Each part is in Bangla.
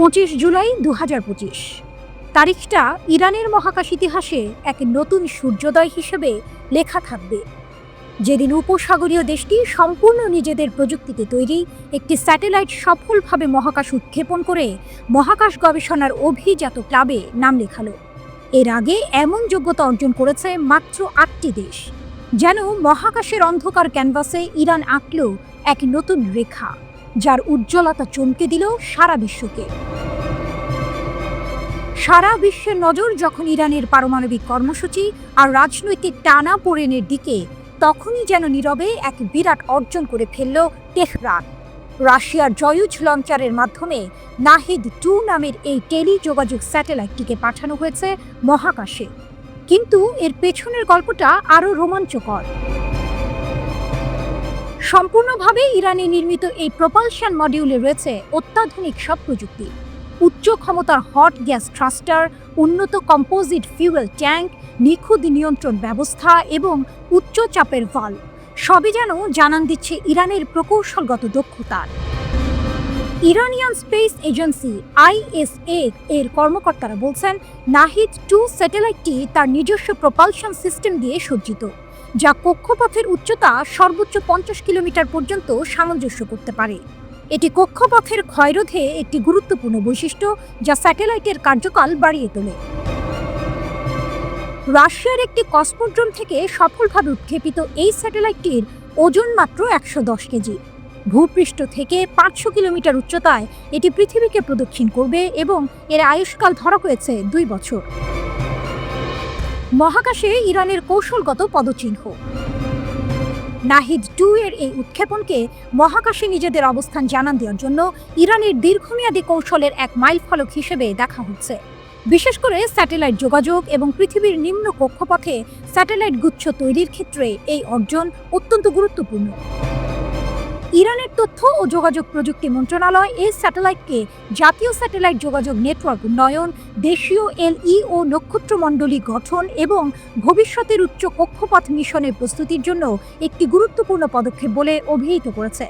25 জুলাই 2025 তারিখটা ইরানের মহাকাশ ইতিহাসে এক নতুন সূর্যোদয় হিসেবে লেখা থাকবে, যেদিন উপসাগরীয় দেশটি সম্পূর্ণ নিজেদের প্রযুক্তিতে তৈরি একটি স্যাটেলাইট সফলভাবে মহাকাশ উৎক্ষেপণ করে মহাকাশ গবেষণার অভিজাত ক্লাবে নাম লেখালো। এর আগে এমন যোগ্যতা অর্জন করেছে মাত্র 8টি দেশ। যেন মহাকাশের অন্ধকার ক্যানভাসে ইরান আঁকল এক নতুন রেখা, যার উজ্জ্বলতা চমকে দিল সারা বিশ্বকে। সারা বিশ্বের নজর যখন ইরানের পারমাণবিক কর্মসূচি আর রাজনৈতিক টানাপোড়েনের দিকে, তখনই যেন নীরবে এক বিরাট অর্জন করে ফেলল তেহরান। রাশিয়ার জয়ুজ লঞ্চারের মাধ্যমে নাহিদ-2 নামের এই টেলিযোগাযোগ স্যাটেলাইটটিকে পাঠানো হয়েছে মহাকাশে। কিন্তু এর পেছনের গল্পটা আরও রোমাঞ্চকর। সম্পূর্ণভাবে ইরানে নির্মিত এই প্রপালশন মডিউলে রয়েছে অত্যাধুনিক সব প্রযুক্তি, উচ্চ ক্ষমতার হট গ্যাস থ্রাস্টার, উন্নত কম্পোজিট ফিউয়েল ট্যাঙ্ক, নিখুঁত নিয়ন্ত্রণ ব্যবস্থা এবং উচ্চ চাপের ভালভ, সবই যেন জানান দিচ্ছে ইরানের প্রকৌশলগত দক্ষতার। ইরানিয়ান স্পেস এজেন্সি ISA এর কর্মকর্তারা বলছেন, নাহিদ-2 স্যাটেলাইটটি তার নিজস্ব প্রপালশন সিস্টেম দিয়ে সজ্জিত, যা কক্ষপথের উচ্চতা সর্বোচ্চ 50 কিলোমিটার পর্যন্ত সামঞ্জস্য করতে পারে। এটি কক্ষপথের ক্ষয়রোধে একটি গুরুত্বপূর্ণ বৈশিষ্ট্য, যা স্যাটেলাইটের কার্যকাল বাড়িয়ে তোলে। রাশিয়ার একটি কসমোড্রোম থেকে সফলভাবে উৎক্ষেপিত এই স্যাটেলাইটটির ওজন মাত্র 110 কেজি। ভূপৃষ্ঠ থেকে 500 কিলোমিটার উচ্চতায় এটি পৃথিবীকে প্রদক্ষিণ করবে এবং এর আয়ুষ্কাল ধরা হয়েছে 2 বছর। মহাকাশে ইরানের কৌশলগত পদচিহ্ন। নাহিদ-2 এর এই উৎক্ষেপণকে মহাকাশে নিজেদের অবস্থান জানান দেওয়ার জন্য ইরানের দীর্ঘমেয়াদী কৌশলের এক মাইলফলক হিসেবে দেখা হচ্ছে। বিশেষ করে স্যাটেলাইট যোগাযোগ এবং পৃথিবীর নিম্ন কক্ষপথে স্যাটেলাইট গুচ্ছ তৈরির ক্ষেত্রে এই অর্জন অত্যন্ত গুরুত্বপূর্ণ। ইরানের তথ্য ও যোগাযোগ প্রযুক্তি মন্ত্রণালয় এই স্যাটেলাইটকে জাতীয় স্যাটেলাইট যোগাযোগ নেটওয়ার্ক উন্নয়ন, দেশীয় LEO নক্ষত্রমণ্ডলী গঠন এবং ভবিষ্যতের উচ্চ কক্ষপথ মিশনের প্রস্তুতির জন্য একটি গুরুত্বপূর্ণ পদক্ষেপ বলে অভিহিত করেছে।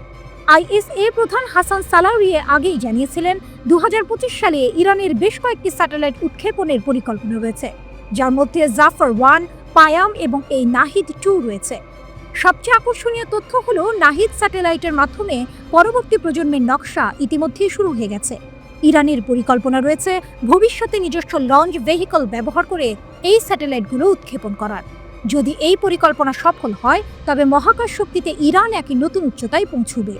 ISA প্রধান হাসান সালাউরিয়ে আগেই জানিয়েছিলেন, 2025 সালে ইরানের বেশ কয়েকটি স্যাটেলাইট উৎক্ষেপণের পরিকল্পনা রয়েছে, যার মধ্যে জাফর-1, পায়াম এবং এই নাহিদ-2 রয়েছে। সবচেয়ে আকর্ষণীয় তথ্য হলো, নাহিদ স্যাটেলাইটের মাধ্যমে পরবর্তী প্রজন্মের নকশা ইতিমধ্যেই শুরু হয়ে গেছে। ইরানের পরিকল্পনা রয়েছে ভবিষ্যতে নিজস্ব লঞ্চ ভেহিকল ব্যবহার করে এই স্যাটেলাইটগুলো উৎক্ষেপণ করার। যদি এই পরিকল্পনা সফল হয়, তবে মহাকাশ শক্তিতে ইরান এক নতুন উচ্চতায় পৌঁছবে।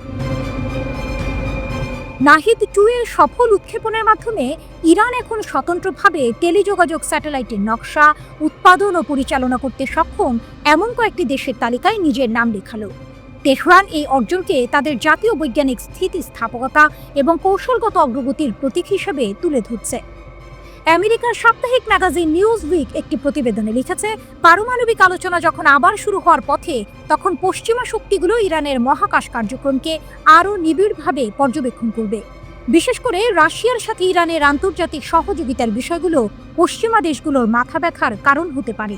নাহিদ-2 এর সফল উৎক্ষেপণের মাধ্যমে ইরান এখন স্বতন্ত্রভাবে টেলিযোগাযোগ স্যাটেলাইটের নকশা, উৎপাদন ও পরিচালনা করতে সক্ষম এমন কয়েকটি দেশের তালিকায় নিজের নাম লেখালো। তেহরান এই অর্জনকে তাদের জাতীয় বৈজ্ঞানিক স্থিতিস্থাপকতা এবং কৌশলগত অগ্রগতির প্রতীক হিসেবে তুলে ধরছে। আমেরিকার সাপ্তাহিক ম্যাগাজিন নিউজউইক একটি প্রতিবেদনে লিখেছে, পারমাণবিক আলোচনা যখন আবার শুরু হওয়ার পথে, তখন পশ্চিমা শক্তিগুলো ইরানের মহাকাশ কার্যক্রমকে আরও নিবিড়ভাবে পর্যবেক্ষণ করবে। বিশেষ করে রাশিয়ার সাথে ইরানের আন্তর্জাতিক সহযোগিতার বিষয়গুলো পশ্চিমা দেশগুলোর মাথা ব্যথার কারণ হতে পারে।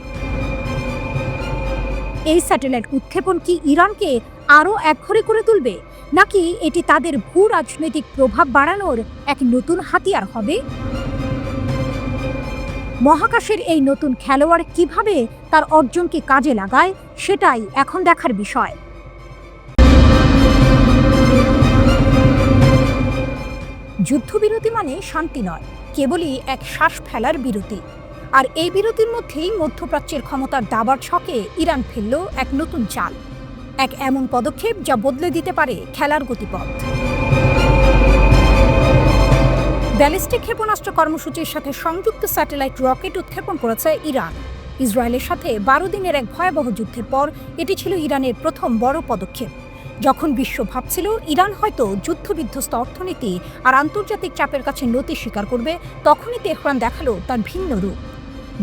এই স্যাটেলাইট উৎক্ষেপণ কি ইরানকে আরও একঘরে করে তুলবে, নাকি এটি তাদের ভূ রাজনৈতিক প্রভাব বাড়ানোর এক নতুন হাতিয়ার হবে? মহাকাশের এই নতুন খেলোয়াড় কিভাবে তার অর্জনকে কাজে লাগায়, সেটাই এখন দেখার বিষয়। যুদ্ধবিরতি মানে শান্তি নয়, কেবলই এক শ্বাস ফেলার বিরতি। আর এই বিরতির মধ্যেই মধ্যপ্রাচ্যের ক্ষমতার দাবার ছকে ইরান ফেলল এক নতুন চাল, এক এমন পদক্ষেপ যা বদলে দিতে পারে খেলার গতিপথ। ব্যালিস্টিক ক্ষেপণাস্ত্র কর্মসূচির সাথে সংযুক্ত স্যাটেলাইট রকেট উৎক্ষেপণ করেছে ইরান। ইসরায়েলের সাথে 12 দিনের এক ভয়াবহ যুদ্ধের পর এটি ছিল ইরানের প্রথম বড় পদক্ষেপ। যখন বিশ্ব ভাবছিল ইরান হয়তো যুদ্ধবিধ্বস্ত অর্থনীতি আর আন্তর্জাতিক চাপের কাছে নতি স্বীকার করবে, তখনই তেহরান দেখালো তার ভিন্ন রূপ।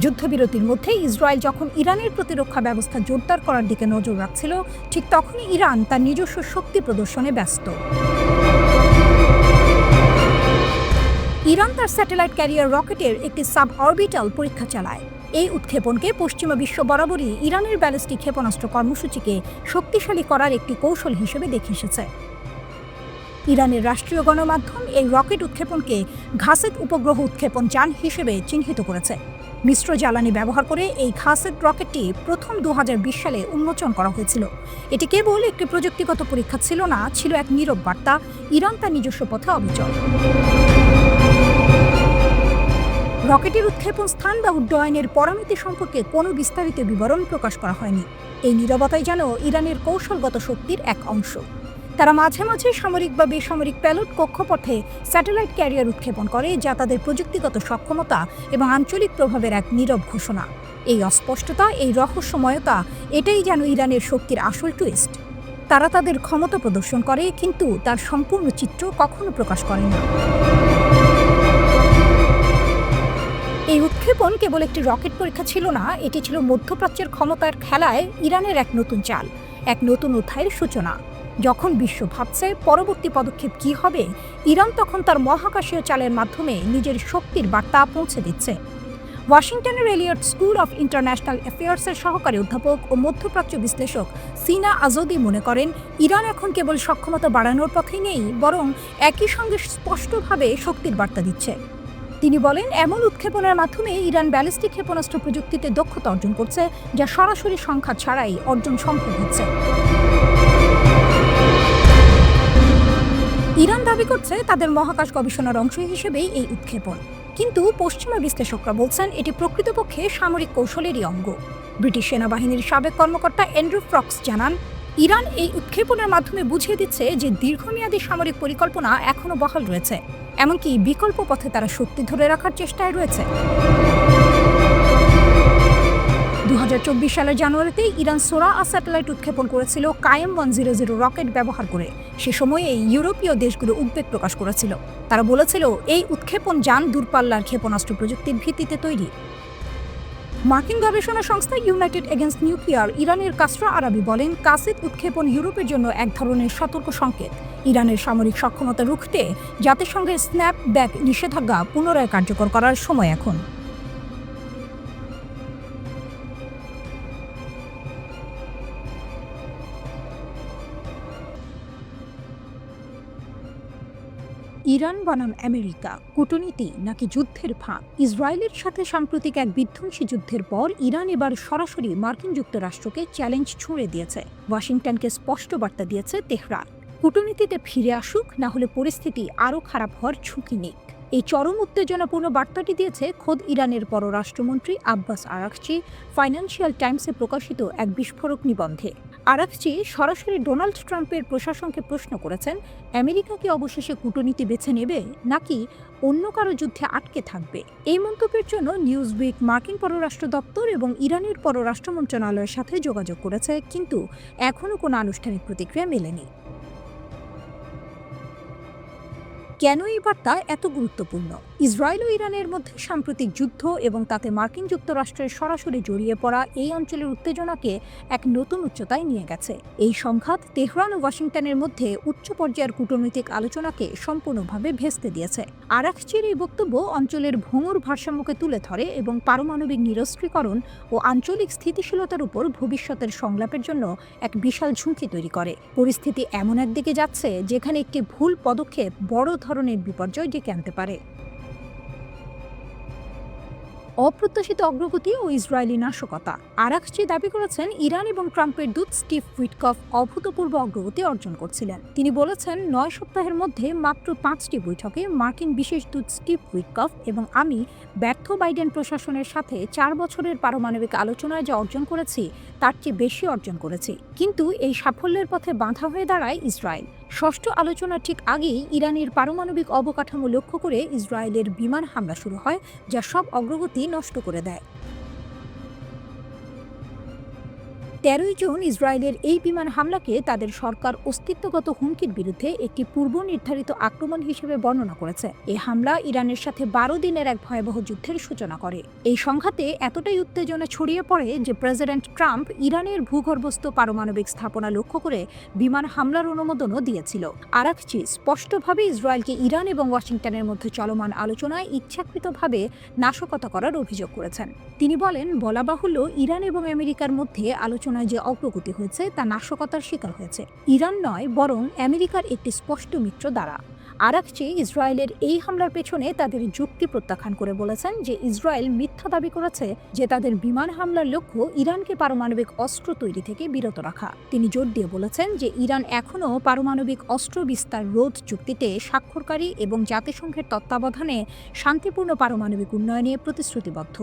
যুদ্ধবিরতির মধ্যে ইসরায়েল যখন ইরানের প্রতিরক্ষা ব্যবস্থা জোরদার করার দিকে নজর রাখছিল, ঠিক তখনই ইরান তার নিজস্ব শক্তি প্রদর্শনে ব্যস্ত। ইরান তার স্যাটেলাইট ক্যারিয়ার রকেটের একটি সাব অরবিটাল পরীক্ষা চালায়। এই উৎক্ষেপণকে পশ্চিমা বিশ্ব বরাবরই ইরানের ব্যালিস্টিক ক্ষেপণাস্ত্র কর্মসূচিকে শক্তিশালী করার একটি কৌশল হিসেবে দেখে এসেছে। ইরানের রাষ্ট্রীয় গণমাধ্যম এই রকেট উৎক্ষেপণকে ঘাসেদ উপগ্রহ উৎক্ষেপণ যান হিসেবে চিহ্নিত করেছে। মিশ্র জ্বালানি ব্যবহার করে এই ঘাসেদ রকেটটি প্রথম 2020 সালে উন্মোচন করা হয়েছিল। এটি কেবল একটি প্রযুক্তিগত পরীক্ষা ছিল না, ছিল এক নীরব বার্তা, ইরান তার নিজস্ব পথে অবিচল। রকেটের উৎক্ষেপণ স্থান বা উড্ডয়নের পরামিতি সম্পর্কে কোনো বিস্তারিত বিবরণ প্রকাশ করা হয়নি। এই নীরবতাই যেন ইরানের কৌশলগত শক্তির এক অংশ। তারা মাঝে মাঝে সামরিক বা বেসামরিক প্যালোড কক্ষপথে স্যাটেলাইট ক্যারিয়ার উৎক্ষেপণ করে, যা তাদের প্রযুক্তিগত সক্ষমতা এবং আঞ্চলিক প্রভাবের এক নীরব ঘোষণা। এই অস্পষ্টতা, এই রহস্যময়তা, এটাই যেন ইরানের শক্তির আসল টুইস্ট। তারা তাদের ক্ষমতা প্রদর্শন করে, কিন্তু তার সম্পূর্ণ চিত্র কখনো প্রকাশ করে না। এই উৎক্ষেপণ কেবল একটি রকেট পরীক্ষা ছিল না, এটি ছিল মধ্যপ্রাচ্যের ক্ষমতার খেলায় ইরানের এক নতুন চাল, এক নতুন অধ্যায়ের সূচনা। যখন বিশ্ব ভাবছে পরবর্তী পদক্ষেপ কি হবে, ইরান তখন তার মহাকাশীয় চালের মাধ্যমে নিজের শক্তির বার্তা পৌঁছে দিচ্ছে। ওয়াশিংটনের এলিয়ট স্কুল অফ ইন্টারন্যাশনাল অ্যাফেয়ার্সের সহকারী অধ্যাপক ও মধ্যপ্রাচ্য বিশ্লেষক সিনা আজদি মনে করেন, ইরান এখন কেবল সক্ষমতা বাড়ানোর পথেই নেই, বরং একই সঙ্গে স্পষ্টভাবে শক্তির বার্তা দিচ্ছে। তিনি বলেন, এমন উৎক্ষেপণের মাধ্যমে ইরান ব্যালিস্টিক ক্ষেপণাস্ত্র প্রযুক্তিতে দক্ষতা অর্জন করছে, যা সরাসরি সংখ্যা ছাড়াই অর্জন সম্ভব হচ্ছে। ইরান দাবি করছে তাদের মহাকাশ গবেষণার অংশ হিসেবেই এই উৎক্ষেপণ, কিন্তু পশ্চিমা বিশ্লেষকরা বলছেন এটি প্রকৃতপক্ষে সামরিক কৌশলেরই অঙ্গ। ব্রিটিশ সেনাবাহিনীর সাবেক কর্মকর্তা অ্যান্ড্রু ফ্রক্স জানান, ইরান এই উৎক্ষেপণের মাধ্যমে বুঝিয়ে দিচ্ছে যে দীর্ঘমেয়াদী সামরিক পরিকল্পনা এখনও বহাল রয়েছে, এমনকি বিকল্প পথে তারা শক্তি ধরে রাখার চেষ্টায় রয়েছে। 2024 সালের জানুয়ারিতে ইরান সোরা স্যাটেলাইট উৎক্ষেপণ করেছিল কায়েম 100 রকেট ব্যবহার করে। সে সময়ে ইউরোপীয় দেশগুলো উদ্বেগ প্রকাশ করেছিল। তারা বলেছিল এই উৎক্ষেপণ যান দূরপাল্লার ক্ষেপণাস্ত্র প্রযুক্তির ভিত্তিতে তৈরি। মার্কিন গবেষণা সংস্থা ইউনাইটেড এগেইনস্ট নিউক্লিয়ার ইরানের কাসরা আরাবি বলেন, কাসেদ উৎক্ষেপণ ইউরোপের জন্য এক ধরনের সতর্ক সংকেত। ইরানের সামরিক সক্ষমতা রুখতে জাতিসংঘের স্ন্যাপব্যাক নিষেধাজ্ঞা পুনরায় কার্যকর করার সময় এখন। ইরান বনাম আমেরিকা, কূটনীতি নাকি যুদ্ধের ফাঁদ? ইসরায়েলের সাথে সাম্প্রতিক এক বিধ্বংসী যুদ্ধের পর ইরান এবার সরাসরি মার্কিন যুক্তরাষ্ট্রকে চ্যালেঞ্জ ছুঁড়ে দিয়েছে। ওয়াশিংটনকে স্পষ্ট বার্তা দিয়েছে তেহরান, কূটনীতিতে ফিরে আসুক, না হলে পরিস্থিতি আরও খারাপ হওয়ার ঝুঁকি নেই। এই চরম উত্তেজনাপূর্ণ বার্তাটি দিয়েছে খোদ ইরানের পররাষ্ট্রমন্ত্রী আব্বাস আরাকচি ফাইন্যান্সিয়াল টাইমসে প্রকাশিত এক বিস্ফোরক নিবন্ধে। আরাকচি সরাসরি ডোনাল্ড ট্রাম্পের প্রশাসনকে প্রশ্ন করেছেন, আমেরিকা কি অবশেষে কূটনীতি বেছে নেবে, নাকি অন্য কারো যুদ্ধে আটকে থাকবে? এই মন্তব্যের জন্য নিউজউইক মার্কিন পররাষ্ট্র দপ্তর এবং ইরানের পররাষ্ট্র মন্ত্রণালয়ের সাথে যোগাযোগ করেছে, কিন্তু এখনও কোনো আনুষ্ঠানিক প্রতিক্রিয়া মেলেনি। কেন এই বার্তা এত গুরুত্বপূর্ণ? ইসরায়েল ও ইরানের মধ্যে সাম্প্রতিক যুদ্ধ এবং তাতে মার্কিন যুক্তরাষ্ট্রের সরাসরি জড়িয়ে পড়া এই অঞ্চলের উত্তেজনাকে এক নতুন উচ্চতায় নিয়ে গেছে। এই সংঘাত তেহরান ও ওয়াশিংটনের মধ্যে উচ্চ পর্যায়ের কূটনৈতিক আলোচনাকে সম্পূর্ণভাবে ভেস্তে দিয়েছে। আরাকচির এই বক্তব্য অঞ্চলের ভঙ্গুর ভারসাম্যকে তুলে ধরে এবং পারমাণবিক নিরস্ত্রীকরণ ও আঞ্চলিক স্থিতিশীলতার উপর ভবিষ্যতের সংলাপের জন্য এক বিশাল ঝুঁকি তৈরি করে। পরিস্থিতি এমন একদিকে যাচ্ছে যেখানে একটি ভুল পদক্ষেপ বড় ধরনের বিপর্যয় ডেকে আনতে পারে। অপ্রত্যাশিত অগ্রগতি ও ইসরায়েলি নাশকতা। আরাকচি দাবি করেছেন, ইরান এবং ট্রাম্পের দূত স্টিভ উইটকফ অভূতপূর্ব অগ্রগতি অর্জন করছিলেন। তিনি বলেছেন, 9 সপ্তাহের মধ্যে মাত্র 5টি বৈঠকে মার্কিন বিশেষ দূত স্টিভ উইটকফ এবং আমি ব্যর্থ বাইডেন প্রশাসনের সাথে 4 বছরের পারমাণবিক আলোচনায় যা অর্জন করেছি তার চেয়ে বেশি অর্জন করেছি। কিন্তু এই সাফল্যের পথে বাধা হয়ে দাঁড়ায় ইসরায়েল। ষষ্ঠ আলোচনার ঠিক আগেই ইরানের পারমাণবিক অবকাঠামো লক্ষ্য করে ইসরায়েলের বিমান হামলা শুরু হয়, যা সব অগ্রগতি নষ্ট করে দেয়। 13 জুন ইসরায়েলের এই বিমান হামলাকে তাদের সরকার অস্তিত্বগত হুমকির বিরুদ্ধে একটি পূর্ব নির্ধারিত আক্রমণ হিসেবে বর্ণনা করেছে। এই হামলা ইরানের সাথে 12 দিনের এক ভয়াবহ যুদ্ধের সূচনা করে। এই সংঘাতে এতটাই উত্তেজনা ছড়িয়ে পড়ে যে প্রেসিডেন্ট ট্রাম্প ইরানের ভূগর্ভস্থ পারমাণবিক স্থাপনা লক্ষ্য করে বিমান হামলার অনুমোদনও দিয়েছিল। আরাকচি স্পষ্টভাবে ইসরায়েলকে ইরান এবং ওয়াশিংটনের মধ্যে চলমান আলোচনায় ইচ্ছাকৃতভাবে নাশকতা করার অভিযোগ করেছেন। তিনি বলেন, বলা বাহুল্য, ইরান এবং আমেরিকার মধ্যে আলোচনা আলোচনায় যে অগ্রগতি হয়েছে তা নাশকতার শিকার হয়েছে ইরান নয়, বরং আমেরিকার একটি স্পষ্ট মিত্র দ্বারা। আরাকচি ইসরায়েলের এই হামলার পেছনে তাদের যুক্তি প্রত্যাখ্যান করে বলেছেন যে ইসরায়েল মিথ্যা দাবি করেছে যে তাদের বিমান হামলার লক্ষ্য ইরানকে পারমাণবিক অস্ত্র তৈরি থেকে বিরত রাখা। তিনি জোর দিয়ে বলেছেন যে ইরান এখনও পারমাণবিক অস্ত্র বিস্তার রোধ চুক্তিতে স্বাক্ষরকারী এবং জাতিসংঘের তত্ত্বাবধানে শান্তিপূর্ণ পারমাণবিক উন্নয়নে প্রতিশ্রুতিবদ্ধ।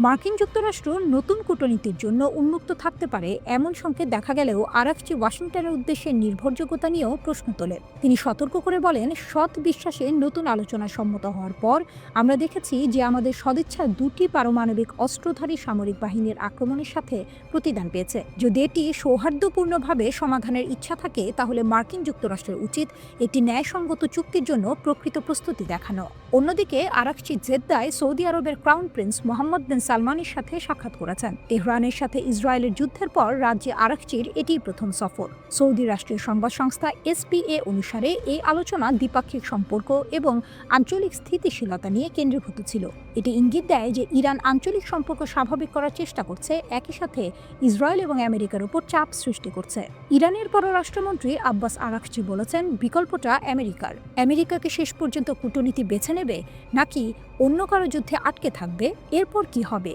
মার্কিন যুক্তরাষ্ট্র নতুন কূটনীতির জন্য উন্মুক্ত থাকতে পারে এমন সংকেত দেখা গেলেও আরাকচি ওয়াশিংটনের উদ্দেশ্যে নির্ভরযোগ্যতা নিয়েও প্রশ্ন তোলেন। তিনি সতর্ক করে বলেন, সৎ বিশ্বাসে নতুন আলোচনা সম্মত হওয়ার পর আমরা দেখেছি যে আমাদের সদিচ্ছা দুটি পারমাণবিক অস্ত্রধারী সামরিক বাহিনীর আক্রমণের সাথে প্রতিদান পেয়েছে। যদি এটি সৌহার্দ্যপূর্ণভাবে সমাধানের ইচ্ছা থাকে তাহলে মার্কিন যুক্তরাষ্ট্রের উচিত একটি ন্যায়সঙ্গত চুক্তির জন্য প্রকৃত প্রস্তুতি দেখানো। অন্যদিকে আরাকচি জেদ্দায় সৌদি আরবের ক্রাউন প্রিন্স মোহাম্মদ বিন সালমানের সাথে সাক্ষাৎ করেছেন। তেহরানের সাথে ইসরায়েলের যুদ্ধের পর রাজ্যে আরাকচির এটিই প্রথম সফর। সৌদি রাষ্ট্রীয় সংবাদ সংস্থা এসপিএ অনুসারে এই আলোচনা দ্বিপাক্ষিক সম্পর্ক এবং আঞ্চলিক স্থিতিশীলতা নিয়ে কেন্দ্রীভূত ছিল। এটি ইঙ্গিত দেয় যে ইরান আঞ্চলিক সম্পর্ক স্বাভাবিক করার চেষ্টা করছে, একই সাথে ইসরায়েল এবং আমেরিকার উপর চাপ সৃষ্টি করছে। ইরানের পররাষ্ট্রমন্ত্রী আব্বাস আরাকচি বলেছেন, বিকল্পটা আমেরিকার। আমেরিকাকে শেষ পর্যন্ত কূটনীতি বেছে নেবে নাকি অন্য কারো যুদ্ধে আটকে থাকবে, এরপর কি হবে?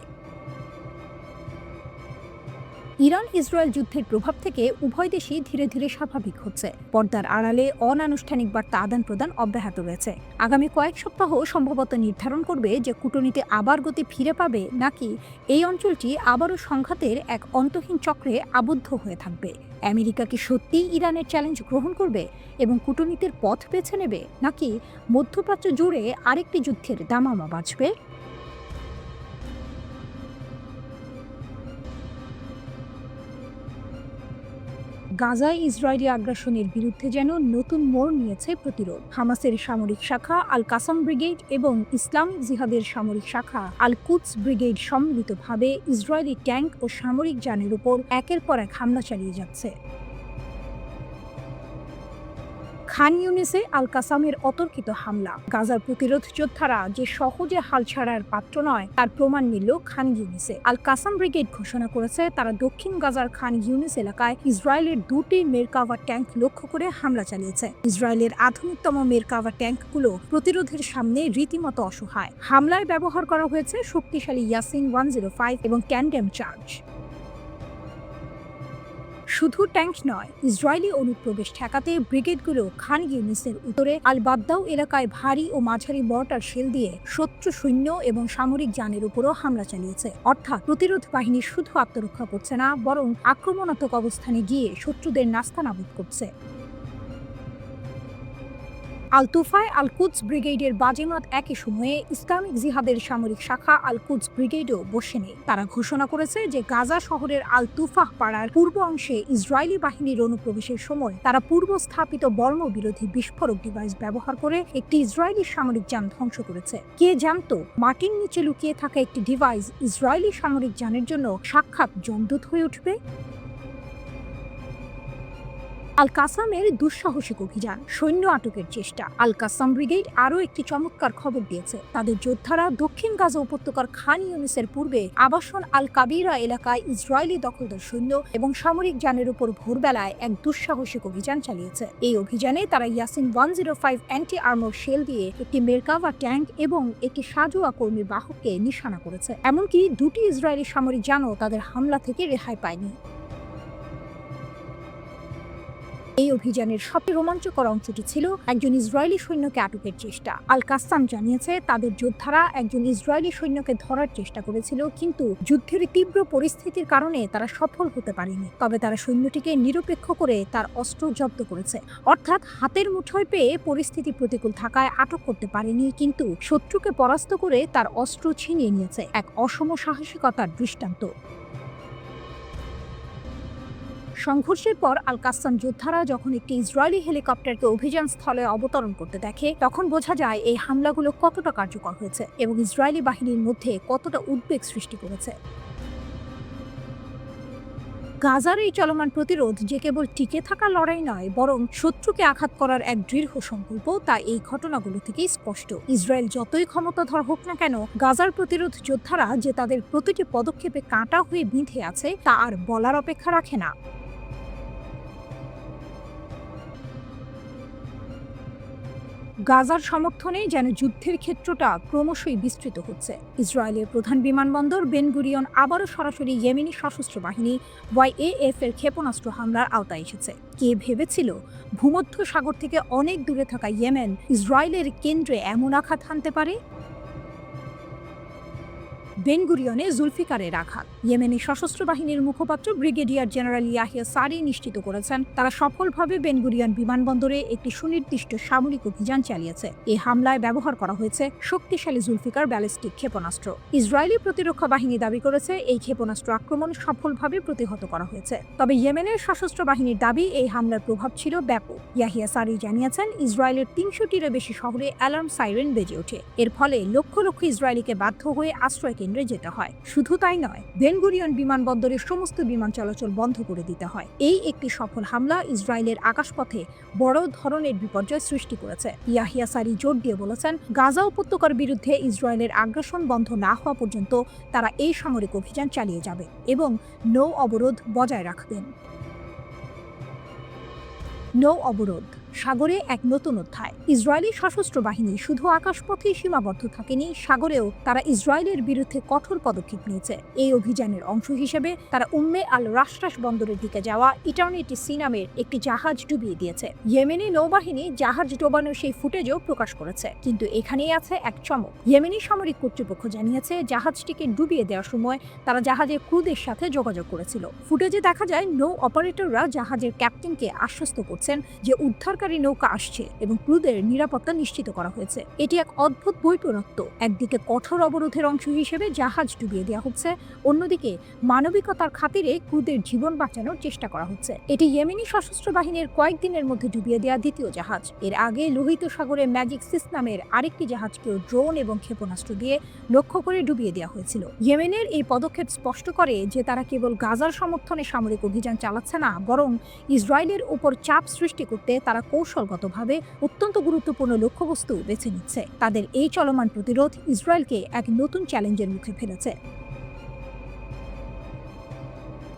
ইরান ইসরায়েল যুদ্ধের প্রভাব থেকে উভয় দেশই ধীরে ধীরে স্বাভাবিক হচ্ছে। পর্দার আড়ালে অনানুষ্ঠানিক বার্তা আদান প্রদান অব্যাহত রয়েছে। আগামী কয়েক সপ্তাহ সম্ভবত নির্ধারণ করবে যে কূটনীতি আবার গতি ফিরে পাবে নাকি এই অঞ্চলটি আবারও সংঘাতের এক অন্তহীন চক্রে আবদ্ধ হয়ে থাকবে। আমেরিকা কি সত্যিই ইরানের চ্যালেঞ্জ গ্রহণ করবে এবং কূটনীতির পথ বেছে নেবে, নাকি মধ্যপ্রাচ্য জুড়ে আরেকটি যুদ্ধের দামামা বাজবে? গাজায় ইসরায়েলি আগ্রাসনের বিরুদ্ধে যেন নতুন মোড় নিয়েছে প্রতিরোধ। হামাসের সামরিক শাখা আল কাসাম ব্রিগেড এবং ইসলামিক জিহাদের সামরিক শাখা আল কুদস ব্রিগেড সম্মিলিতভাবে ইসরায়েলি ট্যাঙ্ক ও সামরিক যানের উপর একের পর এক হামলা চালিয়ে যাচ্ছে। খান ইউনিসে আল কাসামের অতর্কিত হামলা। গাজার প্রতিরোধ যোদ্ধারা যে সহজে হাল ছাড়ার পাত্র নয় তার প্রমাণ মিলল খান ইউনিসে। আল কাসাম ব্রিগেড ঘোষণা করেছে তারা দক্ষিণ গাজার খান ইউনিস এলাকায় ইসরায়েলের দুটি মেরকাভা ট্যাঙ্ক লক্ষ্য করে হামলা চালিয়েছে। ইসরায়েলের আধুনিকতম মেরকাভা ট্যাঙ্কগুলো প্রতিরোধের সামনে রীতিমতো অসহায়। হামলায় ব্যবহার করা হয়েছে শক্তিশালী ইয়াসিন 105 এবং ট্যান্ডেম চার্জ। শুধু ট্যাঙ্ক নয়, ইসরায়েলি অনুপ্রবেশ ঠেকাতে ব্রিগেডগুলো খান ইউনিসের উত্তরে আল বাদ্দাউ এলাকায় ভারী ও মাঝারি মর্টার শেল দিয়ে শত্রু সৈন্য এবং সামরিক যানের উপরও হামলা চালিয়েছে। অর্থাৎ প্রতিরোধ বাহিনী শুধু আত্মরক্ষা করছে না, বরং আক্রমণাত্মক অবস্থানে গিয়ে শত্রুদের নাস্তানাবুদ করছে। আল তুফায় আল কুদস ব্রিগেডের বাজেমাত একই সময়ে ইসলামিক জিহাদের সামরিক শাখা আল কুদস ব্রিগেডও বসে নেই। তারা ঘোষণা করেছে যে গাজা শহরের আল তুফাহ পাড়ার পূর্ব অংশে ইসরায়েলি বাহিনীর অনুপ্রবেশের সময় তারা পূর্ব স্থাপিত বর্মবিরোধী বিস্ফোরক ডিভাইস ব্যবহার করে একটি ইসরায়েলি সামরিক যান ধ্বংস করেছে। কে জানতো মাটির নিচে লুকিয়ে থাকা একটি ডিভাইস ইসরায়েলি সামরিক যানের জন্য সাক্ষাৎ যমদূত হয়ে উঠবে? আল কাসামের দুঃসাহসিক অভিযান, সৈন্য আটকের চেষ্টা। আল কাসাম ব্রিগেড আরও একটি চমৎকার খবর দিয়েছে। তাদের যোদ্ধারা দক্ষিণ গাজা উপত্যকার খান ইউনিসের পূর্বে আবাসন আল কাবিরা এলাকায় ইসরায়েলি দখলদার সৈন্য এবং সামরিক যানের উপর ভোরবেলায় এক দুঃসাহসিক অভিযান চালিয়েছে। এই অভিযানে তারা ইয়াসিন 105 অ্যান্টি আর্মর শেল দিয়ে একটি মেরকাভা ট্যাঙ্ক এবং একটি সাজোয়া কর্মী বাহককে নিশানা করেছে। এমনকি দুটি ইসরায়েলি সামরিক যানও তাদের হামলা থেকে রেহাই পায়নি। এই অভিযানের সবচেয়ে রোমাঞ্চকর অংশটি ছিল একজন ইসরায়েলি সৈন্যকে আটকের চেষ্টা। আল কাসাম জানিয়েছে তাদের যোদ্ধারা একজন ইসরায়েলি সৈন্যকে ধরার চেষ্টা করেছিল, কিন্তু যুদ্ধের তীব্র পরিস্থিতির কারণে তারা সফল হতে পারেনি। তবে তারা সৈন্যটিকে নিরপেক্ষ করে তার অস্ত্র জব্দ করেছে। অর্থাৎ হাতের মুঠোয় পেয়ে পরিস্থিতি প্রতিকূল থাকায় আটক করতে পারেনি, কিন্তু শত্রুকে পরাস্ত করে তার অস্ত্র ছিনিয়ে নিয়েছে। এক অসম সাহসিকতার দৃষ্টান্ত। সংঘর্ষের পর আল কাসাম যোদ্ধারা যখন একটি ইসরায়েলি হেলিকপ্টারকে অভিযান স্থলে অবতরণ করতে দেখে তখন বোঝা যায় এই হামলাগুলো কতটা কার্যকর হয়েছে এবং ইসরায়েলি বাহিনীর মধ্যে কতটা উদ্বেগ সৃষ্টি করেছে। গাজার এই চলমান প্রতিরোধ যে কেবল টিকে থাকা লড়াই নয়, বরং শত্রুকে আঘাত করার এক দৃঢ় সংকল্প, তা এই ঘটনাগুলো থেকেই স্পষ্ট। ইসরায়েল যতই ক্ষমতাধর হোক না কেন, গাজার প্রতিরোধ যোদ্ধারা যে তাদের প্রতিটি পদক্ষেপে কাঁটা হয়ে বিঁধে আছে তা আর বলার অপেক্ষা রাখে না। গাজার সমর্থনে যেন যুদ্ধের ক্ষেত্রটা ক্রমশই বিস্তৃত হচ্ছে। ইসরায়েলের প্রধান বিমানবন্দর বেন গুরিয়ন আবারও সরাসরি ইয়েমেনি সশস্ত্র বাহিনী YAF এর ক্ষেপণাস্ত্র হামলার আওতায় এসেছে। কে ভেবেছিল ভূমধ্য সাগর থেকে অনেক দূরে থাকা ইয়েমেন ইসরায়েলের কেন্দ্রে এমন আঘাত হানতে পারে? বেন গুরিয়নে জুলফিকারের আঘাত। ইয়েমেনি সশস্ত্র বাহিনীর মুখপাত্র ব্রিগেডিয়ার জেনারেল ইয়াহিয়া সারি নিশ্চিত করেছেন তারা সফলভাবে বেন গুরিয়ন বিমানবন্দরে একটি সুনির্দিষ্ট সামরিক অভিযান চালিয়েছে। এই হামলায় ব্যবহার করা হয়েছে শক্তিশালী জুলফিকার ব্যালিস্টিক ক্ষেপণাস্ত্র। ইসরায়েলি প্রতিরক্ষা বাহিনী দাবি করেছে এই ক্ষেপণাস্ত্র আক্রমণ সফলভাবে প্রতিহত করা হয়েছে। তবে ইয়েমেনের সশস্ত্র বাহিনীর দাবি এই হামলার প্রভাব ছিল ব্যাপক। ইয়াহিয়া সারি জানিয়েছেন ইসরায়েলের ৩০০টিরও বেশি শহরে অ্যালার্ম সাইরেন বেজে ওঠে। এর ফলে লক্ষ লক্ষ ইসরায়েলিকে বাধ্য হয়ে আশ্রয় কেন্দ্রে যেতে হয়। শুধু তাই নয়, বেন গুরিয়ন বিমানবন্দরের সমস্ত বিমান চলাচল বন্ধ করে দিতে হয়। এই একটি সফল হামলা ইসরায়েলের আকাশপথে বড় ধরনের বিপর্যয় সৃষ্টি করেছে। ইয়াহিয়া সারি জোর দিয়ে বলেছেন, গাজা উপত্যকার বিরুদ্ধে ইসরায়েলের আগ্রাসন বন্ধ না হওয়া পর্যন্ত তারা এই সামরিক অভিযান চালিয়ে যাবে এবং নৌ অবরোধ বজায় রাখবেন। নৌ অবরোধ সাগরে এক নতুন অধ্যায়। ইসরায়েলি সশস্ত্র বাহিনী শুধু আকাশপথেই সীমাবদ্ধ থাকেনি, সাগরেও তারা ইসরায়েলের বিরুদ্ধে কঠোর পদক্ষেপ নিয়েছে। এই অভিযানের অংশ হিসেবে তারা উম্মে আল রাশরাশ বন্দরের দিকে যাওয়া ইটার্নিটি সি নামের একটি জাহাজ ডুবিয়ে দিয়েছে। ইয়েমেনি নৌবাহিনী জাহাজ ডোবানোর সেই ফুটেজও প্রকাশ করেছে। কিন্তু এখানেই আছে এক চমক। ইয়েমেনি সামরিক কর্তৃপক্ষ জানিয়েছে জাহাজটিকে ডুবিয়ে দেওয়ার সময় তারা জাহাজের ক্রুদের সাথে যোগাযোগ করেছিল। ফুটেজে দেখা যায় নৌ অপারেটররা জাহাজের ক্যাপ্টেনকে আশ্বস্ত করছেন যে উদ্ধার নৌকা আসছে এবং ক্রুদের নিরাপত্তা নিশ্চিত করা হয়েছে। এটি এক অদ্ভুত বৈপরীত্য। একদিকে কঠোর অবরোধের অংশ হিসেবে জাহাজ ডুবিয়ে দেওয়া হচ্ছে, অন্যদিকে মানবিকতার খাতিরে ক্রুদের জীবন বাঁচানোর চেষ্টা করা হচ্ছে। এটি ইয়েমেনি সশস্ত্র বাহিনীর কয়েকদিনের মধ্যে ডুবিয়ে দেওয়া দ্বিতীয় জাহাজ। এর আগে লোহিত সাগরে ম্যাজিক সিস নামের আরেকটি জাহাজকেও ড্রোন এবং ক্ষেপণাস্ত্র দিয়ে লক্ষ্য করে ডুবিয়ে দেওয়া হয়েছিল। ইয়েমেনের এই পদক্ষেপ স্পষ্ট করে যে তারা কেবল গাজার সমর্থনে সামরিক অভিযান চালাচ্ছে না, বরং ইসরায়েলের উপর চাপ সৃষ্টি করতে তারা কৌশলগতভাবে অত্যন্ত গুরুত্বপূর্ণ লক্ষ্যবস্তু বেছে নিচ্ছে। তাদের এই চলমান প্রতিরোধ ইসরায়েলকে এক নতুন চ্যালেঞ্জের মুখে ফেলেছে।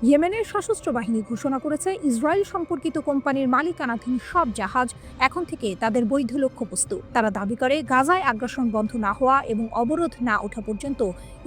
ইয়েমেনের সশস্ত্র বাহিনী ঘোষণা করেছে ইসরায়েল সম্পর্কিত কোম্পানির মালিকানাধীন সব জাহাজ এখন থেকে তাদের বৈধ লক্ষ্যবস্তু। তারা দাবি করে গাজায় আগ্রাসন বন্ধ না হওয়া এবং অবরোধ না ওঠা পর্যন্ত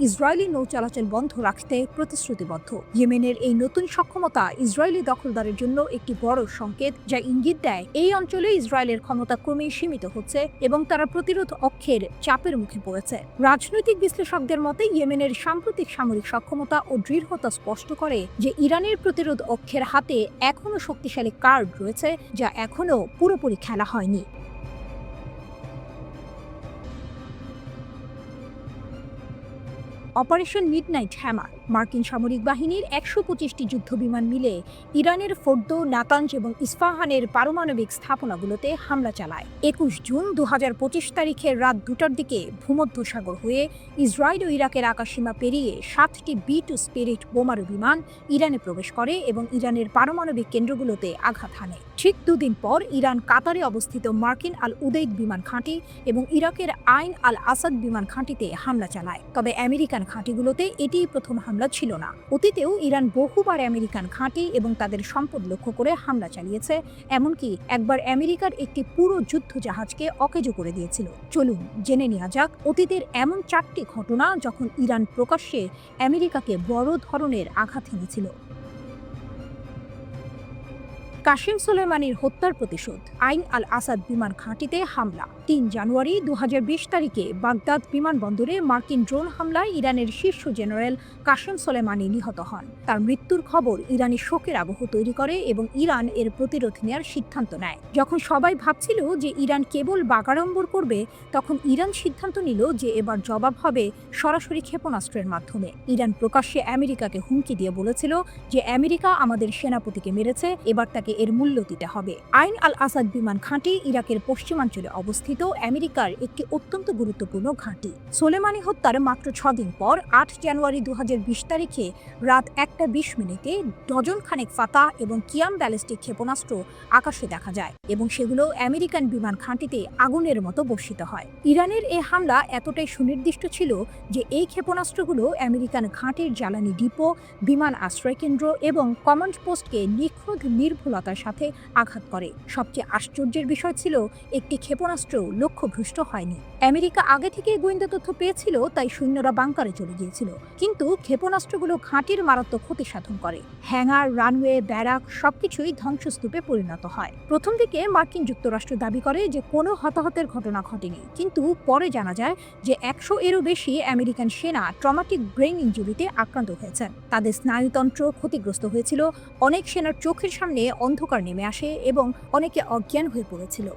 ইসরায়েলি নৌ চলাচল বন্ধ রাখতে প্রতিশ্রুতিবদ্ধ। ইয়েমেনের এই নতুন সক্ষমতা ইসরায়েলি দখলদারের জন্য একটি বড় সংকেত, যা ইঙ্গিত দেয় এই অঞ্চলে ইসরায়েলের ক্ষমতা ক্রমেই সীমিত হচ্ছে এবং তারা প্রতিরোধ অক্ষের চাপের মুখে পড়েছে। রাজনৈতিক বিশ্লেষকদের মতে ইয়েমেনের সাম্প্রতিক সামরিক সক্ষমতা ও দৃঢ়তা স্পষ্ট করে যে ইরানের প্রতিরোধ অক্ষের হাতে এখনো শক্তিশালী কার্ড রয়েছে, যা এখনো পুরোপুরি খেলা হয়নি। অপারেশন মিডনাইট হ্যামার মার্কিন সামরিক বাহিনীর ১২৫টি যুদ্ধবিমান মিলে ইরানের ফোর্দো, নাতানজ এবং ইস্পাহানের পারমাণবিক স্থাপনাগুলোতে হামলা চালায়। ২১ জুন ২০২৫ তারিখের রাত ২টার দিকে ভূমধ্যসাগর হয়ে ইসরায়েল ও ইরাকের আকাশসীমা পেরিয়ে ৭টি B-2 স্পিরিট বোমারু বিমান ইরানে প্রবেশ করে এবং ইরানের পারমাণবিক কেন্দ্রগুলোতে আঘাত হানে। ঠিক দুদিন পর ইরান কাতারে অবস্থিত মার্কিন আল উদেইদ বিমান ঘাঁটি এবং ইরাকের আইন আল আসাদ বিমান ঘাঁটিতে হামলা চালায়। তবে আমেরিকান ঘাঁটিগুলোতে এটিই প্রথম হামলা ছিল না। অতীতেও ইরান বহুবার আমেরিকান ঘাঁটি এবং তাদের সম্পদ লক্ষ্য করে হামলা চালিয়েছে, এমনকি একবার আমেরিকার একটি পুরো যুদ্ধ জাহাজকে অকেজো করে দিয়েছিল। চলুন জেনে নেওয়া যাক অতীতের এমন 4টি ঘটনা যখন ইরান প্রকাশ্যে আমেরিকাকে বড় ধরনের আঘাত হেনেছিল। কাসেম সোলেমানির হত্যার প্রতিশোধ। আইন আল আসাদ বিমান ঘাঁটিতে হামলা। ৩ জানুয়ারি ২০২০ তারিখে বাগদাদ বিমানবন্দরে মার্কিন ড্রোন হামলায় ইরানের শীর্ষ জেনারেল কাসেম সোলেমানি নিহত হন। তার মৃত্যুর খবর ইরানি শোকের আবহ তৈরি করে এবং ইরান এর প্রতিরোধ নেওয়ার সিদ্ধান্ত নেয়। যখন সবাই ভাবছিল যে ইরান কেবল বাগাড়ম্বর করবে, তখন ইরান সিদ্ধান্ত নিল যে এবার জবাব হবে সরাসরি ক্ষেপণাস্ত্রের মাধ্যমে। ইরান প্রকাশ্যে আমেরিকাকে হুমকি দিয়ে বলেছিল যে আমেরিকা আমাদের সেনাপতিকে মেরেছে, এবার তাকে এর মূল্য দিতে হবে। আইন আল আসাদ বিমান ঘাঁটি ইরাকের পশ্চিমাঞ্চলে অবস্থিত আমেরিকার একটি অত্যন্ত গুরুত্বপূর্ণ ঘাঁটি। সোলেমানি হত্যার মাত্র 6 দিন পর 8 জানুয়ারি 2020 তারিখে রাত 1:20 ডজন খানেক ফাতা এবং কিয়াম ব্যালিস্টিক ক্ষেপণাস্ত্র আকাশে দেখা যায় এবং সেগুলো আমেরিকান বিমান ঘাঁটিতে আগুনের মতো বর্ষিত হয়। ইরানের এই হামলা এতটাই সুনির্দিষ্ট ছিল যে এই ক্ষেপণাস্ত্রগুলো আমেরিকান ঘাঁটির জ্বালানি ডিপো, বিমান আশ্রয়কেন্দ্র এবং কমান্ড পোস্টকে নিখুঁত নির্ভুলতার সাথে আঘাত করে। সবচেয়ে আশ্চর্যের বিষয় ছিল একটি ক্ষেপণাস্ত্র লক্ষ্যভ্রষ্ট হয়নি। আমেরিকা আগে থেকেই গোয়েন্দা তথ্য পেয়েছিল, তাই সৈন্যরা বাংকারে চলে গিয়েছিল, কিন্তু ক্ষেপণাস্ত্রগুলো ঘাঁটির মারাত্মক ক্ষতি সাধন করে। হ্যাঙ্গার, রানওয়ে, ব্যারাক সবকিছুই ধ্বংসস্তূপে পরিণত হয়। প্রথম দিকে মার্কিন যুক্তরাষ্ট্র দাবি করে যে কোনো হতাহতের ঘটনা ঘটেনি, কিন্তু পরে জানা যায় যে 100-এরও বেশি আমেরিকান সেনা ট্রমাটিক ব্রেইন ইনজুরিতে আক্রান্ত হয়েছেন। তাদের স্নায়ুতন্ত্র ক্ষতিগ্রস্ত হয়েছিল, অনেক সেনার চোখের সামনে অন্ধকার নেমে আসে এবং অনেকে অজ্ঞান হয়ে পড়েছিল।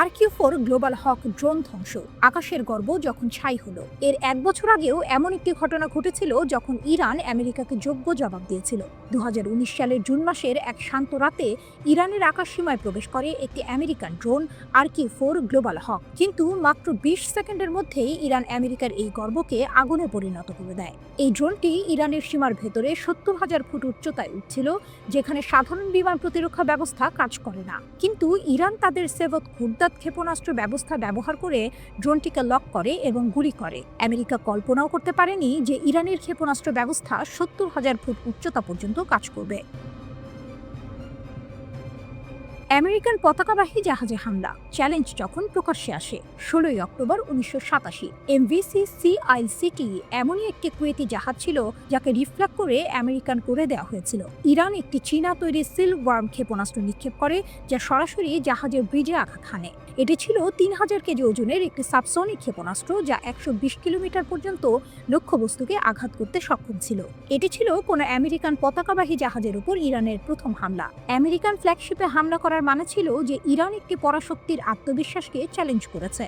RQ-4 গ্লোবাল হক ড্রোন ধ্বংস, আকাশের গর্ব যখন ছাই হলো। এর 1 বছর আগেও এমন একটি ঘটনা ঘটেছিল যখন ইরান আমেরিকাকে যোগ্য জবাব দিয়েছিল। 2019 সালের জুন মাসের এক শান্ত রাতে ইরানের আকাশসীমায় প্রবেশ করে একটি আমেরিকান ড্রোন RQ-4 গ্লোবাল হক, কিন্তু মাত্র 20 সেকেন্ডের মধ্যেই ইরান আমেরিকার এই গর্বকে আগুনে পরিণত করে দেয়। এই ড্রোনটি ইরানের সীমার ভেতরে 70,000 ফুট উচ্চতায় উঠছিল, যেখানে সাধারণ বিমান প্রতিরক্ষা ব্যবস্থা কাজ করে না। কিন্তু ইরান তাদের সেভত ক্ষেপণাস্ত্র ব্যবস্থা ব্যবহার করে ড্রোনটিকে লক করে এবং গুলি করে। আমেরিকা কল্পনাও করতে পারেনি যে ইরানের ক্ষেপণাস্ত্র ব্যবস্থা 70,000 ফুট উচ্চতা পর্যন্ত কাজ করবে। আমেরিকান পতাকাবাহী জাহাজে হামলা, চ্যালেঞ্জ যখন প্রকাশ্যে আসে। 16 October 1987 MVC Sea Isle City এমনই একটি কুয়েতি জাহাজ ছিল যাকে রিফ্ল্যাক্ট করে আমেরিকান করে দেওয়া হয়েছিল। ইরান একটি চীনা তৈরি সিলওয়ার্ম ক্ষেপণাস্ত্র নিক্ষেপ করে, যা সরাসরি জাহাজের ব্রিজে আঘাত হানে। এটি ছিল 3000 কেজি ওজনের একটি সাবসনিক ক্ষেপণাস্ত্র যা 120 কিলোমিটার পর্যন্ত লক্ষ্যবস্তুকে আঘাত করতে সক্ষম ছিল। এটি ছিল কোনো আমেরিকান পতাকাবাহী জাহাজের উপর ইরানের প্রথম হামলা। আমেরিকান ফ্ল্যাগশিপে হামলা করার মানে ছিল যে ইরান একটি পরাশক্তির আত্মবিশ্বাসকে চ্যালেঞ্জ করেছে।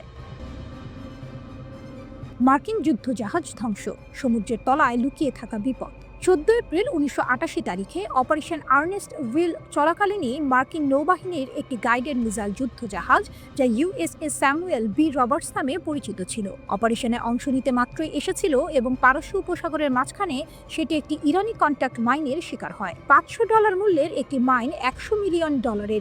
মার্কিন যুদ্ধ জাহাজ ধ্বংস, সমুদ্রের তলায় লুকিয়ে থাকা বিপদ। 14 এপ্রিল 1988 তারিখে অপারেশন আর্নেস্ট উইল চলাকালীনই মার্কিন নৌবাহিনীর একটি গাইডেড মিসাইল যুদ্ধ জাহাজ, যা USS স্যামুয়েল বি রবার্টস নামে পরিচিত ছিল, অপারেশনে অংশ নিতে মাত্রই এসেছিল এবং পারস্য উপসাগরের মাঝখানে সেটি একটি ইরানি কন্ট্যাক্ট মাইনের শিকার হয়। $500 মূল্যের একটি মাইন $100 মিলিয়ন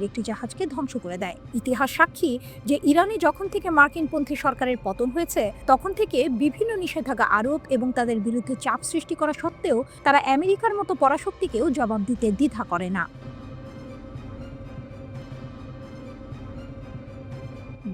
একটি জাহাজকে ধ্বংস করে দেয়। ইতিহাস সাক্ষী যে ইরানে যখন থেকে মার্কিনপন্থী সরকারের পতন হয়েছে, তখন থেকে বিভিন্ন নিষেধাজ্ঞা আরোপ এবং তাদের বিরুদ্ধে চাপ সৃষ্টি করা সত্ত্বেও তারা আমেরিকার মতো পরাশক্তিকেও জবাব দিতে দ্বিধা করে না।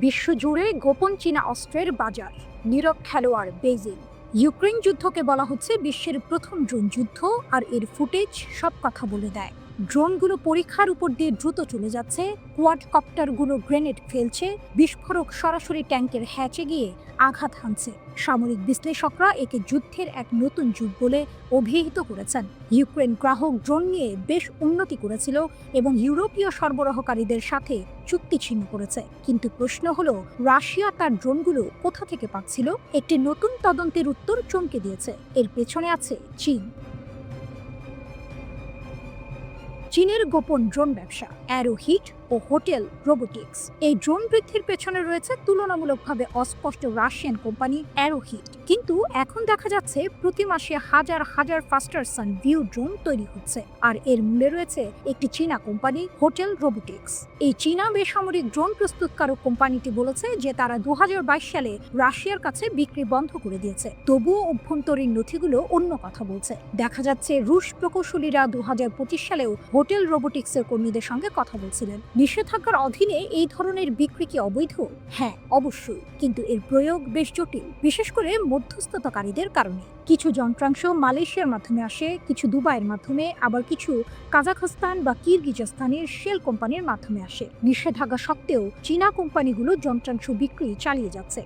বিশ্বজুড়ে গোপন চীনা অস্ত্রের বাজার, নীরব খেলোয়াড় বেইজিং। ইউক্রেন যুদ্ধকে বলা হচ্ছে বিশ্বের প্রথম ড্রোন যুদ্ধ, আর এর ফুটেজ সব কথা বলে দেয়। ড্রোনগুলো পরীক্ষার উপর দিয়ে দ্রুত চলে যাচ্ছে, কোয়াডকপ্টারগুলো গ্রেনেড ফেলছে, বিস্ফোরক সরাসরি ট্যাঙ্কের হ্যাচে গিয়ে আঘাত হানছে। সামরিক বিশ্লেষকরা একে যুদ্ধের এক নতুন যুগ বলে অভিহিত করেছেন। ইউক্রেন গ্রাহক ড্রোন নিয়ে বেশ উন্নতি করেছিল এবং ইউরোপীয় সরবরাহকারীদের সাথে চুক্তি ছিন্ন করেছে, কিন্তু প্রশ্ন হলো রাশিয়া তার ড্রোনগুলো কোথা থেকে পাচ্ছিল? একটি নতুন তদন্তের উত্তর চমকে দিয়েছে। এর পেছনে আছে চীন। চীনের গোপন ড্রোন ব্যবসা, অ্যারোহিট ও হোটেল রোবোটিক্স। এই ড্রোন বৃদ্ধির পেছনে রয়েছে তুলনামূলকভাবে অস্পষ্ট রাশিয়ান কোম্পানি অ্যারোহিট, কিন্তু এখন দেখা যাচ্ছে প্রতি মাসে হাজার হাজার ফাস্টারসন ভিউ ড্রোন তৈরি হচ্ছে, আর এর মূলে রয়েছে একটি চীনা কোম্পানি হোটেল রোবোটিক্স। এই চীনা বেসামরিক ড্রোন প্রস্তুতকারক কোম্পানিটি বলেছে যে তারা 2022 সালে রাশিয়ার কাছে বিক্রি বন্ধ করে দিয়েছে, তবুও অভ্যন্তরীণ নথিগুলো অন্য কথা বলছে। দেখা যাচ্ছে রুশ প্রকৌশলীরা 2025 সালেও হোটেল রোবোটিক্সের কর্মীদের সঙ্গে কথা বলছিলেন। নিষেধাজ্ঞার অধীনে এই ধরনের বিক্রি কি অবৈধ? হ্যাঁ, অবশ্যই, কিন্তু এর প্রয়োগ বেশ জটিল, বিশেষ করে মধ্যস্থতাকারীদের কারণে। কিছু যন্ত্রাংশ মালয়েশিয়ার মাধ্যমে আসে, কিছু দুবাইয়ের মাধ্যমে, আবার কিছু কাজাখস্তান বা কিরগিজস্তানের শেল কোম্পানির মাধ্যমে আসে। নিষেধাজ্ঞা সত্ত্বেও চীনা কোম্পানিগুলো যন্ত্রাংশ বিক্রি চালিয়ে যাচ্ছে।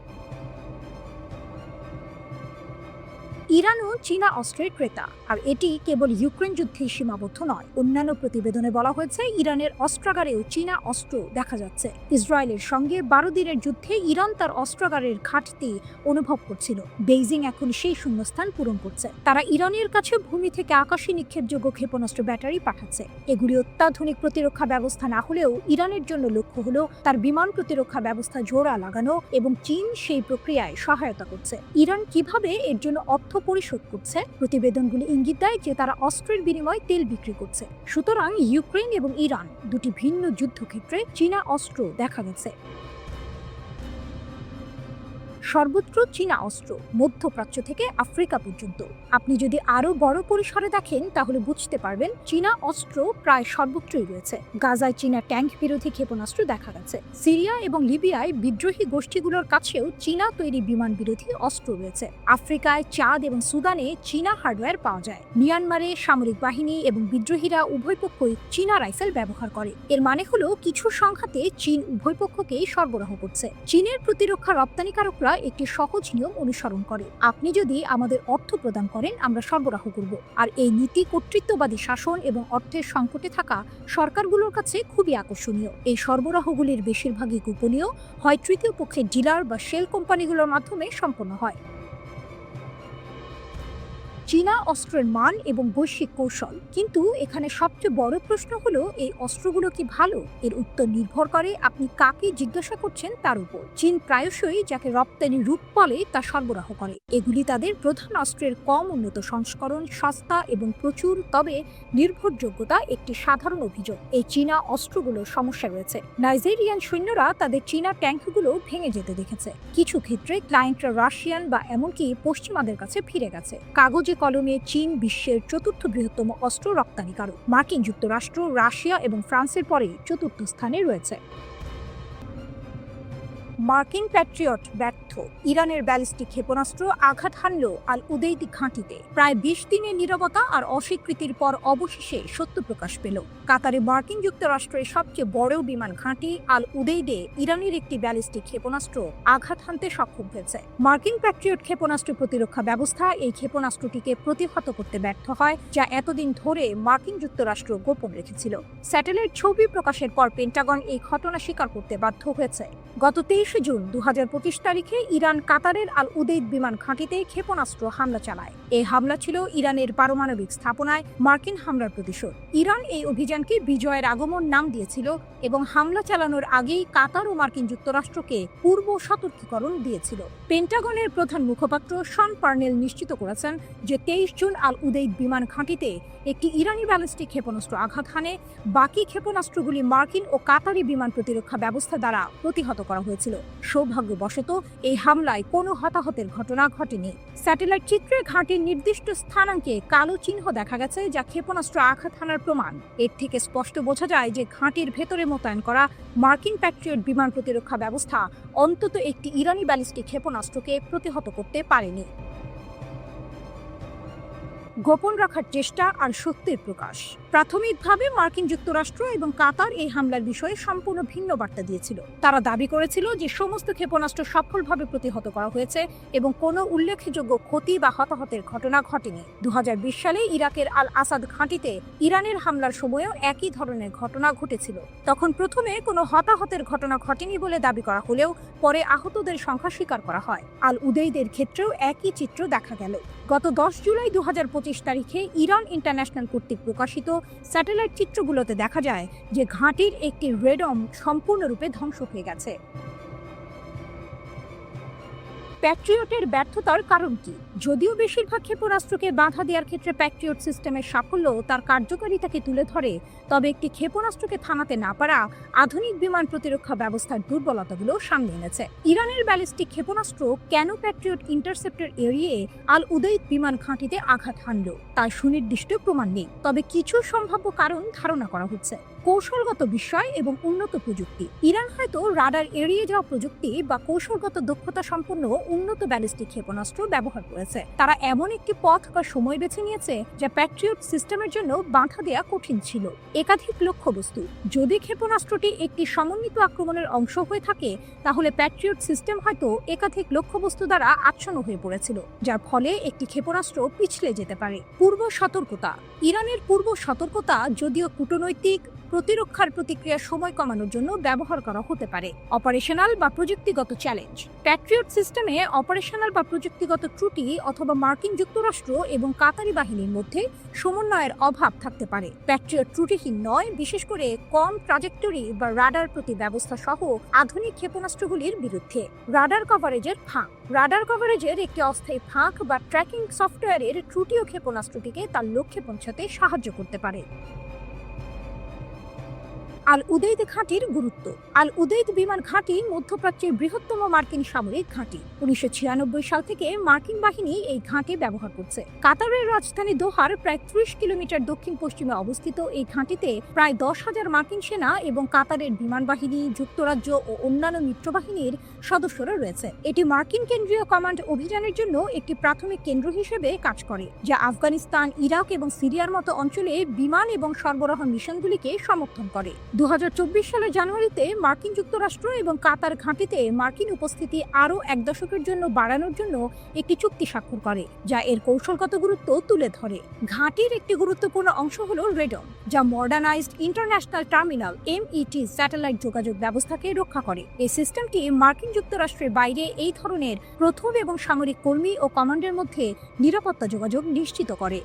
ইরানও চীনা অস্ত্রের ক্রেতা, আর এটি কেবল ইউক্রেন যুদ্ধে সীমাবদ্ধ নয়। অন্যান্য প্রতিবেদনে বলা হয়েছে ইরানের অস্ত্রাগারেও চীনা অস্ত্র দেখা যাচ্ছে। ইসরায়েলের সঙ্গে 12 দিনের যুদ্ধে ইরান তার অস্ত্রাগারের ঘাটতি অনুভব করছিল। বেইজিং এখন সেই শূন্যস্থান পূরণ করছে। তারা ইরানের কাছে ভূমি থেকে আকাশে নিক্ষেপযোগ্য ক্ষেপণাস্ত্র ব্যাটারি পাঠাচ্ছে। এগুলি অত্যাধুনিক প্রতিরক্ষা ব্যবস্থা না হলেও ইরানের জন্য লক্ষ্য হলো তার বিমান প্রতিরক্ষা ব্যবস্থা জোড়া লাগানো, এবং চীন সেই প্রক্রিয়ায় সহায়তা করছে। ইরান কিভাবে এর জন্য অর্থ পরিশোধ করছে? প্রতিবেদনগুলি ইঙ্গিত দেয় যে তারা অস্ত্রের বিনিময়ে তেল বিক্রি করছে। সুতরাং ইউক্রেন এবং ইরান দুটি ভিন্ন যুদ্ধক্ষেত্রে চীনা অস্ত্র দেখা গেছে। সর্বত্র চীনা অস্ত্র, মধ্যপ্রাচ্য থেকে আফ্রিকা পর্যন্ত। আপনি যদি আরো বড় পরিসরে দেখেন তাহলে বুঝতে পারবেন চীনা অস্ত্র প্রায় সর্বত্রই রয়েছে। গাজায় চীনা ট্যাঙ্ক বিরোধী ক্ষেপণাস্ত্র দেখা গেছে। সিরিয়া এবং লিবিয়ায় বিদ্রোহী গোষ্ঠীগুলোর কাছেও চীনা তৈরি বিমান বিরোধী অস্ত্র রয়েছে। আফ্রিকায় চাঁদ এবং সুদানে চীনা হার্ডওয়্যার পাওয়া যায়। মিয়ানমারে সামরিক বাহিনী এবং বিদ্রোহীরা উভয় পক্ষই চীনা রাইফেল ব্যবহার করে। এর মানে হলো কিছু সংঘাতে চীন উভয় পক্ষকেই সরবরাহ করছে। চীনের প্রতিরক্ষা রপ্তানিকারকরা একটি সহজ নিয়ম অনুসরণ করে। আপনি যদি আমাদের অর্থ প্রদান করেন, আমরা সরবরাহ করব। আর এই নীতি কর্তৃত্ববাদী শাসন এবং অর্থের সংকটে থাকা সরকারগুলোর কাছে খুবই আকর্ষণীয়। এই সরবরাহগুলির বেশিরভাগই গোপনীয়, হয় তৃতীয় পক্ষের ডিলার বা শেল কোম্পানিগুলোর মাধ্যমে সম্পন্ন হয়। চীনা অস্ত্রের মান এবং বৈশ্বিক কৌশল। কিন্তু এখানে সবচেয়ে বড় প্রশ্ন হলো, এই অস্ত্রগুলো কি ভালো? এর উত্তর নির্ভর করে আপনি কাকে জিজ্ঞাসা করছেন তার উপর। চীন প্রায়শই যাকে রপ্তানি রূপ বলে তা সরবরাহ করে। এগুলি তাদের প্রধান অস্ত্রের কম উন্নত সংস্করণ, সস্তা এবং প্রচুর, তবে নির্ভরযোগ্যতা একটি সাধারণ অভিযোগ। এই চীনা অস্ত্রগুলোর সমস্যা রয়েছে। নাইজেরিয়ান সৈন্যরা তাদের চীনা ট্যাঙ্কগুলো ভেঙে যেতে দেখেছে। কিছু ক্ষেত্রে ক্লায়েন্টরা রাশিয়ান বা এমনকি পশ্চিমাদের কাছে ফিরে গেছে। কাগজে কলমে চীন বিশ্বের চতুর্থ বৃহত্তম অস্ত্র রপ্তানিকারক। মার্কিন যুক্তরাষ্ট্র, রাশিয়া এবং ফ্রান্সের পরে চতুর্থ স্থানে রয়েছে। মার্কিন প্যাট্রিয়ট ব্যর্থ। ইরানের ব্যালিস্টিক ক্ষেপণাস্ত্র আঘাত হানল আল উদেইদ ঘাঁটিতে। প্রায় 20 দিনের নীরবতা আর অস্বীকৃতির পর অবশেষে সত্য প্রকাশ পেল। কাতারে মার্কিন যুক্তরাষ্ট্রের সবচেয়ে বড় বিমান ঘাঁটি আল উদেইদে ইরানের একটি ব্যালিস্টিক ক্ষেপণাস্ত্র আঘাত হানতে সক্ষম হয়েছে। মার্কিন প্যাট্রিয়ট ক্ষেপণাস্ত্র প্রতিরক্ষা ব্যবস্থা এই ক্ষেপণাস্ত্রটিকে প্রতিহত করতে ব্যর্থ হয়, যা এতদিন ধরে মার্কিন যুক্তরাষ্ট্র গোপন রেখেছিল। স্যাটেলাইট ছবি প্রকাশের পর পেন্টাগন এই ঘটনা স্বীকার করতে বাধ্য হয়েছে। গত 23 জুন 2025 তারিখে ইরান কাতারের আল উদেইদ বিমান ঘাঁটিতে ক্ষেপণাস্ত্র হামলা চালায়। এই হামলা ছিল ইরানের পারমাণবিক স্থাপনায় মার্কিন হামলার প্রতিশোধ। ইরান এই অভিযানকে বিজয়ের আগমন নাম দিয়েছিল এবং হামলা চালানোর আগেই কাতার ও মার্কিন যুক্তরাষ্ট্রকে পূর্ব সতর্কীকরণ দিয়েছিল। পেন্টাগনের প্রধান মুখপাত্র শন পার্নেল নিশ্চিত করেছেন যে 23 জুন আল উদেইদ বিমান ঘাঁটিতে একটি ইরানি ব্যালিস্টিক ক্ষেপণাস্ত্র আঘাত হানে। বাকি ক্ষেপণাস্ত্রগুলি মার্কিন ও কাতারি বিমান প্রতিরক্ষা ব্যবস্থা দ্বারা প্রতিহত করা হয়েছিল। সৌভাগ্যবশত এই হামলায় কোনো হতাহতের ঘটনা ঘটেনি। স্যাটেলাইট চিত্রে ঘাঁটির নির্দিষ্ট স্থানাঙ্কে কালো চিহ্ন দেখা গেছে, যা ক্ষেপণাস্ত্র আঘাত হানার প্রমাণ। এর থেকে স্পষ্ট বোঝা যায় যে ঘাঁটির ভেতরে মোতায়েন করা মার্কিন প্যাট্রিয়ট বিমান প্রতিরক্ষা ব্যবস্থা অন্তত একটি ইরানি ব্যালিস্টিক ক্ষেপণাস্ত্রকে প্রতিহত করতে পারেনি। গোপন রাখার চেষ্টা আর সত্যের প্রকাশ। প্রাথমিকভাবে মার্কিন যুক্তরাষ্ট্র এবং কাতার এই হামলার বিষয়ে সম্পূর্ণ ভিন্ন বার্তা দিয়েছিল। তারা দাবি করেছিল যে সমস্ত ক্ষেপণাস্ত্র সফলভাবে প্রতিহত করা হয়েছে এবং কোনো উল্লেখযোগ্য ক্ষতি বা হতাহতের ঘটনা ঘটেনি। 2020 সালে ইরাকের আল আসাদ ঘাঁটিতে ইরানের হামলার সময়ও একই ধরনের ঘটনা ঘটেছিল। তখন প্রথমে কোনো হতাহতের ঘটনা ঘটেনি বলে দাবি করা হলেও পরে আহতদের সংখ্যা স্বীকার করা হয়। আল উদেইদের ক্ষেত্রেও একই চিত্র দেখা গেল। গত 10 জুলাই 2025 তারিখে ইরান ইন্টারন্যাশনাল কর্তৃক প্রকাশিত স্যাটেলাইট চিত্রগুলোতে দেখা যায় যে ঘাঁটির একটি রেডম সম্পূর্ণরূপে ধ্বংস হয়ে গেছে। প্যাট্রিয়টের ব্যর্থতার কারণ কি? যদিও বেশিরভাগ ক্ষেপণাস্ত্রকে বাধা দেওয়ার ক্ষেত্রে প্যাট্রিয়ট সিস্টেমের সাফল্য তার কার্যকারিতাকে তুলে ধরে, তবে একটি ক্ষেপণাস্ত্রকে থামাতে না পারা আধুনিক বিমান প্রতিরক্ষা ব্যবস্থার দুর্বলতাগুলো সামনে এনেছে। ইরানের ব্যালিস্টিক ক্ষেপণাস্ত্র কেন প্যাট্রিয়ট ইন্টারসেপ্টর এড়িয়ে আল উদেইদ বিমান ঘাঁটিতে আঘাত হানল তার সুনির্দিষ্ট প্রমাণ নেই, তবে কিছু সম্ভাব্য কারণ ধারণা করা হচ্ছে। কৌশলগত বিষয় এবং উন্নত প্রযুক্তি। ইরান হয়তো রাডার এড়িয়ে যাওয়া প্রযুক্তি বা কৌশলগত দক্ষতা সম্পন্ন উন্নত ব্যালিস্টিক ক্ষেপণাস্ত্র ব্যবহার করেছে। তারা এমন একটি পথ বা সময় বেছে নিয়েছে যা প্যাট্রিয়ট সিস্টেমের জন্য বাধা দেয়া কঠিন ছিল। একাধিক লক্ষ্যবস্তু। যদি ক্ষেপণাস্ত্রটি একটি সমন্বিত আক্রমণের অংশ হয়ে থাকে, তাহলে প্যাট্রিয়ট সিস্টেম হয়তো একাধিক লক্ষ্যবস্তু দ্বারা আচ্ছন্ন হয়ে পড়েছিল, যার ফলে একটি ক্ষেপণাস্ত্র পিছলে যেতে পারে। পূর্ব সতর্কতা। ইরানের পূর্ব সতর্কতা যদিও কূটনৈতিক প্রতিরক্ষার প্রতিক্রিয়ার সময় কমানোর জন্য ব্যবহার করা হতে পারে। অপারেশনাল বা প্রযুক্তিগত চ্যালেঞ্জ। প্যাট্রিয়ট সিস্টেমে অপারেশনাল বা প্রযুক্তিগত ত্রুটি অথবা মার্কিন যুক্তরাষ্ট্র এবং কাতারি বাহিনীর মধ্যে সমন্বয়ের অভাব থাকতে পারে। প্যাট্রিয়ট ত্রুটিহীন নয়, বিশেষ করে কম ট্রাজেক্টরি বা রাডার প্রতি ব্যবস্থা সহ আধুনিক ক্ষেপণাস্ত্রগুলির বিরুদ্ধে। রাডার কভারেজের ফাঁক। রাডার কভারেজের একটি অস্থায়ী ফাঁক বা ট্র্যাকিং সফটওয়্যারের ত্রুটিও ক্ষেপণাস্ত্রটিকে তার লক্ষ্যে পৌঁছাতে সাহায্য করতে পারে। আল উদেইদ ঘাঁটির গুরুত্ব। আল উদেইদ বিমান ঘাঁটি মধ্যপ্রাচ্যের বৃহত্তম মার্কিন সামরিক ঘাঁটি। 1996 সাল থেকে মার্কিন বাহিনী এই ঘাঁটি ব্যবহার করছে। কাতারের রাজধানী দোহার প্রায় 30 কিলোমিটার দক্ষিণ পশ্চিমে অবস্থিত এই ঘাঁটিতে প্রায় 10,000 মার্কিন সেনা এবং কাতারের বিমান বাহিনী, যুক্তরাজ্য ও অন্যান্য মিত্রবাহিনীর সদস্যরা রয়েছে। এটি মার্কিন কেন্দ্রীয় কমান্ড অভিযানের জন্য একটি প্রাথমিক কেন্দ্র হিসেবে কাজ করে, যা আফগানিস্তান, ইরাক এবং সিরিয়ার মতো অঞ্চলে বিমান এবং সরবরাহ মিশনগুলিকে সমর্থন করে। 2024 সালের জানুয়ারিতে মার্কিন যুক্তরাষ্ট্র এবং কাতার ঘাঁটিতে মার্কিন উপস্থিতি আরও 1 দশকের জন্য বাড়ানোর জন্য একটি চুক্তি স্বাক্ষর করে, যা এর কৌশলগত গুরুত্ব তুলে ধরে। ঘাঁটির একটি গুরুত্বপূর্ণ অংশ হল রেডন, যা modernised international terminal (MET) satellite যোগাযোগ ব্যবস্থাকে রক্ষা করে। এই সিস্টেমটি মার্কিন যুক্তরাষ্ট্রের বাইরে এই ধরনের প্রথম এবং সামরিক কর্মী ও কমান্ডের মধ্যে নিরাপত্তা যোগাযোগ নিশ্চিত করে।